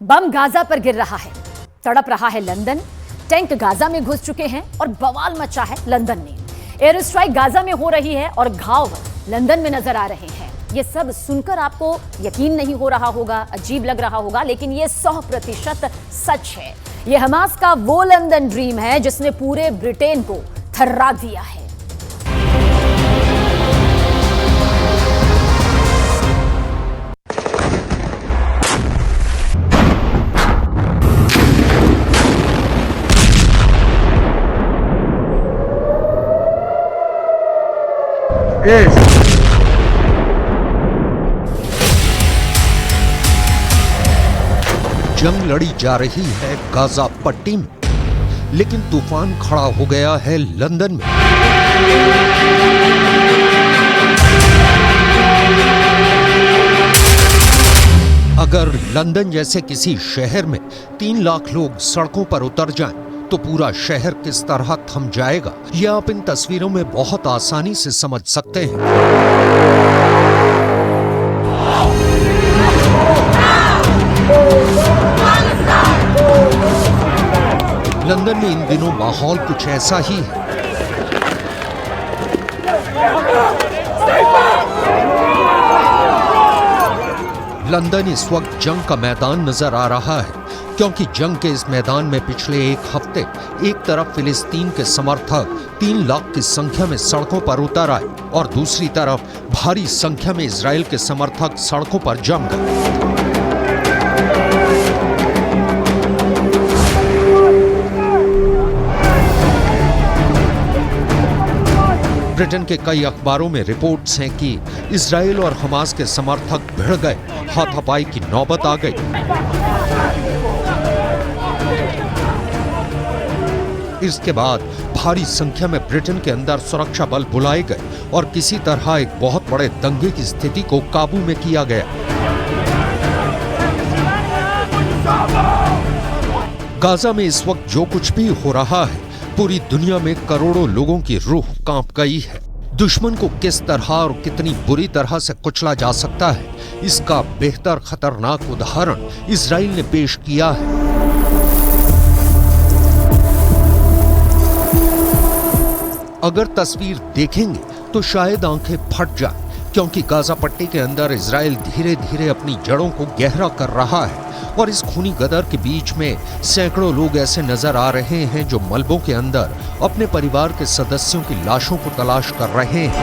बम Gaza पर गिर रहा है, तड़प रहा है लंदन, टैंक गाजा में घुस चुके हैं और बवाल मचा है लंदन में। एयर स्ट्राइक गाजा में हो रही है और घाव लंदन में नजर आ रहे हैं। ये सब सुनकर आपको यकीन नहीं हो रहा होगा, अजीब लग रहा होगा, लेकिन ये 100% सच है। ये हमास का वो लंदन ड्रीम है जिसने पूरे ब्रिटेन को थर्रा दिया है। जंग लड़ी जा रही है गाजा पट्टी में, लेकिन तूफान खड़ा हो गया है लंदन में। अगर लंदन जैसे किसी शहर में 3 लाख लोग सड़कों पर उतर जाएं, तो पूरा शहर किस तरह थम जाएगा, यह आप इन तस्वीरों में बहुत आसानी से समझ सकते हैं। लंदन में इन दिनों माहौल कुछ ऐसा ही है। लंदन इस वक्त जंग का मैदान नजर आ रहा है, क्योंकि जंग के इस मैदान में पिछले एक हफ्ते एक तरफ फिलिस्तीन के समर्थक 3 लाख की संख्या में सड़कों पर उतर आए और दूसरी तरफ भारी संख्या में इजराइल के समर्थक सड़कों पर जम गए। ब्रिटेन के कई अखबारों में रिपोर्ट्स हैं कि इजराइल और हमास के समर्थक भिड़ गए, हाथापाई की नौबत आ गई। इसके बाद भारी संख्या में ब्रिटेन के अंदर सुरक्षा बल बुलाए गए और किसी तरह एक बहुत बड़े दंगे की स्थिति को काबू में किया गया। गाजा में इस वक्त जो कुछ भी हो रहा है, पूरी दुनिया में करोड़ों लोगों की रूह कांप गई है। दुश्मन को किस तरह और कितनी बुरी तरह से कुचला जा सकता है, इसका बेहतर खतरनाक उदाहरण इजराइल ने पेश किया है। अगर तस्वीर देखेंगे तो शायद आंखें फट जाए, क्योंकि गाजा पट्टी के अंदर इजराइल धीरे धीरे अपनी जड़ों को गहरा कर रहा है और इस खूनी गदर के बीच में सैकड़ों लोग ऐसे नजर आ रहे हैं जो मलबों के अंदर अपने परिवार के सदस्यों की लाशों को तलाश कर रहे हैं।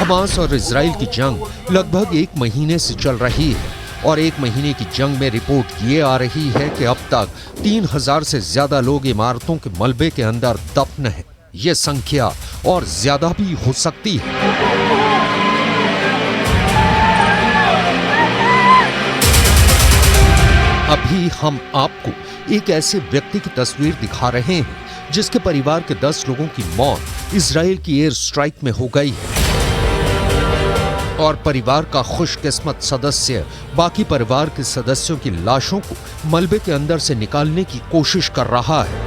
हमास और इजराइल की जंग लगभग 1 महीने से चल रही है और 1 महीने की जंग में रिपोर्ट ये आ रही है कि अब तक 3000 से ज्यादा लोग इमारतों के मलबे के अंदर दफन हैं। ये संख्या और ज्यादा भी हो सकती है। अभी हम आपको एक ऐसे व्यक्ति की तस्वीर दिखा रहे हैं जिसके परिवार के 10 लोगों की मौत इजराइल की एयर स्ट्राइक में हो गई है और परिवार का खुशकिस्मत सदस्य बाकी परिवार के सदस्यों की लाशों को मलबे के अंदर से निकालने की कोशिश कर रहा है।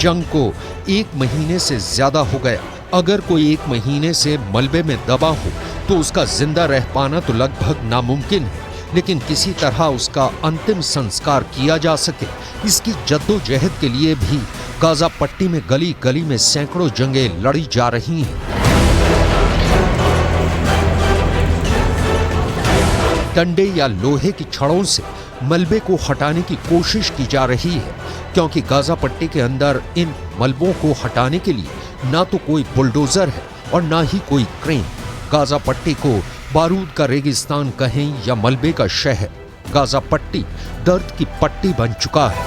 जंग को 1 महीने से ज्यादा हो गया। अगर कोई 1 महीने से मलबे में दबा हो तो उसका जिंदा रह पाना तो लगभग नामुमकिन है, लेकिन किसी तरह उसका अंतिम संस्कार किया जा सके, इसकी जद्दोजहद के लिए भी गाजा पट्टी में गली गली में सैकड़ों जंगें लड़ी जा रही हैं। डंडे या लोहे की छड़ों से मलबे को हटाने की कोशिश की जा रही है, क्योंकि गाजा पट्टी के अंदर इन मलबों को हटाने के लिए ना तो कोई बुलडोजर है और ना ही कोई क्रेन। गाजा पट्टी को बारूद का रेगिस्तान कहें या मलबे का शहर, गाजा पट्टी दर्द की पट्टी बन चुका है।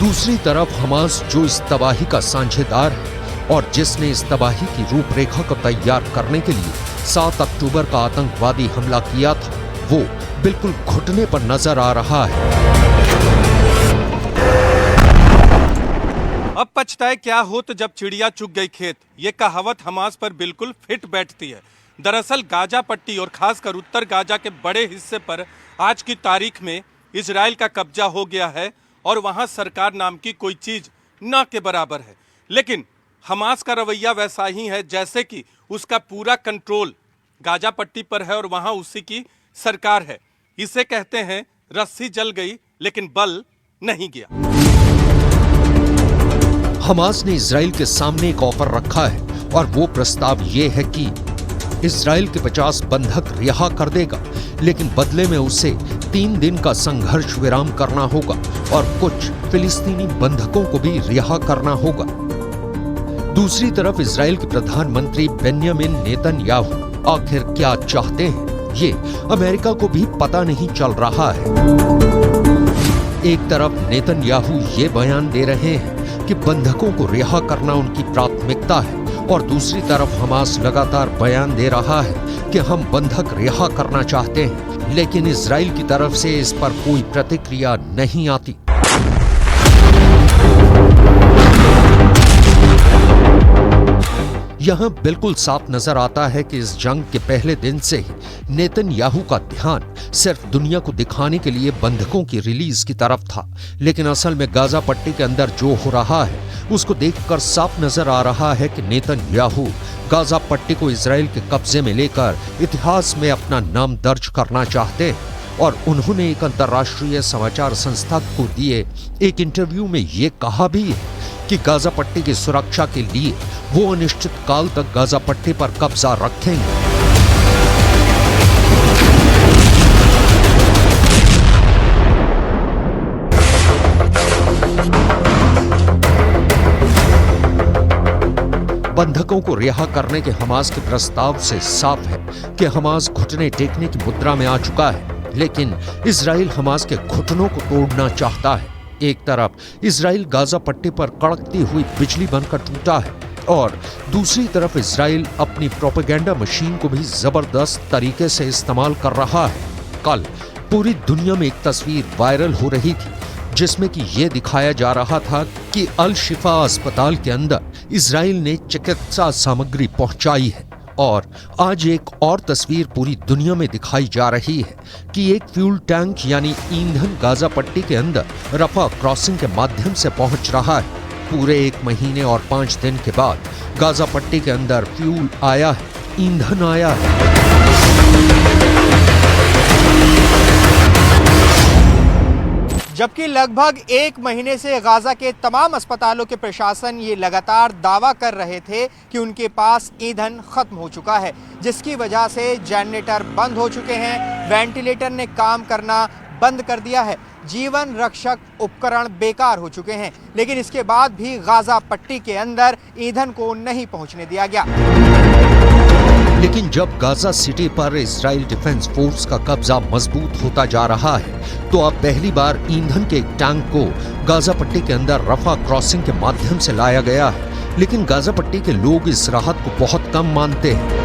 दूसरी तरफ हमास जो इस तबाही का साझेदार है और जिसने इस तबाही की रूपरेखा को तैयार करने के लिए 7 अक्टूबर का आतंकवादी हमला किया था, वो बिल्कुल घुटने पर नजर आ रहा है। अब पछताए क्या हो तो जब चिड़िया चुग गई खेत, ये कहावत हमास पर बिल्कुल फिट बैठती है। दरअसल गाजा पट्टी और खासकर उत्तर गाजा के बड़े हिस्से पर आज की तारीख में इजराइल का कब्जा हो गया है और वहां सरकार नाम की कोई चीज ना के बराबर है। लेकिन हमास का रवैया वैसा ही है जैसे कि उसका पूरा कंट्रोल गाजा पट्टी पर है और वहां उसी की सरकार है। इसे कहते हैं रस्सी जल गई लेकिन बल नहीं गया। हमास ने इजराइल के सामने एक ऑफर रखा है और वो प्रस्ताव ये है कि इजराइल के 50 बंधक रिहा कर देगा, लेकिन बदले में उसे 3 दिन का संघर्ष विराम करना होगा और कुछ फिलिस्तीनी बंधकों को भी रिहा करना होगा। दूसरी तरफ इजराइल के प्रधानमंत्री बेन्यामिन नेतन्याहू आखिर क्या चाहते हैं, ये अमेरिका को भी पता नहीं चल रहा है। एक तरफ नेतन्याहू ये बयान दे रहे हैं कि बंधकों को रिहा करना उनकी प्राथमिकता है और दूसरी तरफ हमास लगातार बयान दे रहा है कि हम बंधक रिहा करना चाहते हैं, लेकिन इजराइल की तरफ से इस पर कोई प्रतिक्रिया नहीं आती। यहां बिल्कुल साफ नजर आता है कि इस जंग के पहले दिन से ही नेतन्याहू का ध्यान सिर्फ दुनिया को दिखाने के लिए बंधकों की रिलीज की तरफ था, लेकिन असल में गाजा पट्टी के अंदर जो हो रहा है उसको देखकर साफ नजर आ रहा है कि नेतन्याहू गाजा पट्टी को इजराइल के कब्जे में लेकर इतिहास में अपना नाम दर्ज करना चाहते हैं। और उन्होंने एक अंतर्राष्ट्रीय समाचार संस्था को दिए एक इंटरव्यू में ये कहा भी है कि गाजा पट्टी की सुरक्षा के लिए वो अनिश्चित काल तक गाजा पट्टी पर कब्जा रखेंगे। बंधकों को रिहा करने के हमास के प्रस्ताव से साफ है कि हमास घुटने टेकने की मुद्रा में आ चुका है, लेकिन इजराइल हमास के घुटनों को तोड़ना चाहता है। एक तरफ इजराइल गाजा पट्टी पर कड़कती हुई बिजली बनकर टूटा है और दूसरी तरफ इजराइल अपनी प्रोपेगेंडा मशीन को भी जबरदस्त तरीके से इस्तेमाल कर रहा है। कल पूरी दुनिया में एक तस्वीर वायरल हो रही थी जिसमें कि ये दिखाया जा रहा था कि अल शिफा अस्पताल के अंदर इजराइल ने चिकित्सा सामग्री पहुंचाई है। और आज एक और तस्वीर पूरी दुनिया में दिखाई जा रही है कि एक फ्यूल टैंक यानी ईंधन गाजा पट्टी के अंदर रफा क्रॉसिंग के माध्यम से पहुंच रहा है। पूरे 1 महीने और 5 दिन के बाद गाजा पट्टी के अंदर फ्यूल आया है, ईंधन आया है। जबकि लगभग 1 महीने से गाजा के तमाम अस्पतालों के प्रशासन ये लगातार दावा कर रहे थे कि उनके पास ईंधन खत्म हो चुका है, जिसकी वजह से जनरेटर बंद हो चुके हैं, वेंटिलेटर ने काम करना बंद कर दिया है, जीवन रक्षक उपकरण बेकार हो चुके हैं। लेकिन इसके बाद भी गाजा पट्टी के अंदर ईंधन को नहीं पहुंचने दिया गया। लेकिन जब गाजा सिटी पर इजराइल डिफेंस फोर्स का कब्जा मजबूत होता जा रहा है तो अब पहली बार ईंधन के एक टैंक को गाजा पट्टी के अंदर रफा क्रॉसिंग के माध्यम से लाया गया है। लेकिन गाजा पट्टी के लोग इस राहत को बहुत कम मानते हैं।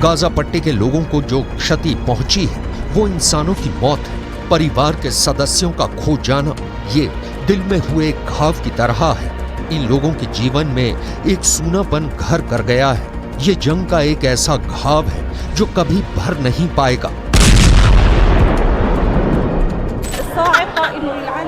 गाजा पट्टी के लोगों को जो क्षति पहुंची है वो इंसानों की मौत है, परिवार के सदस्यों का खो जाना, ये दिल में हुए घाव की तरह है। इन लोगों के जीवन में एक सूनापन घर कर गया है। ये जंग का एक ऐसा घाव है जो कभी भर नहीं पाएगा।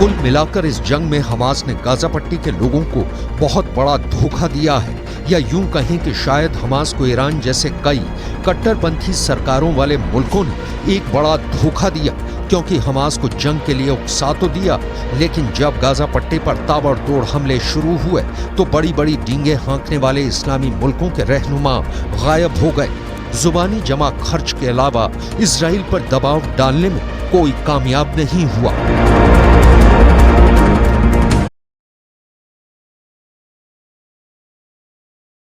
कुल मिलाकर इस जंग में हमास ने गाजा पट्टी के लोगों को बहुत बड़ा धोखा दिया है, या यूं कहें कि शायद हमास को ईरान जैसे कई कट्टरपंथी सरकारों वाले मुल्कों ने एक बड़ा धोखा दिया, क्योंकि हमास को जंग के लिए उकसा तो दिया, लेकिन जब गाजा पट्टी पर ताबड़तोड़ हमले शुरू हुए तो बड़ी बड़ी डींगे हाँकने वाले इस्लामी मुल्कों के रहनुमा गायब हो गए। जुबानी जमा खर्च के अलावा इजराइल पर दबाव डालने में कोई कामयाब नहीं हुआ।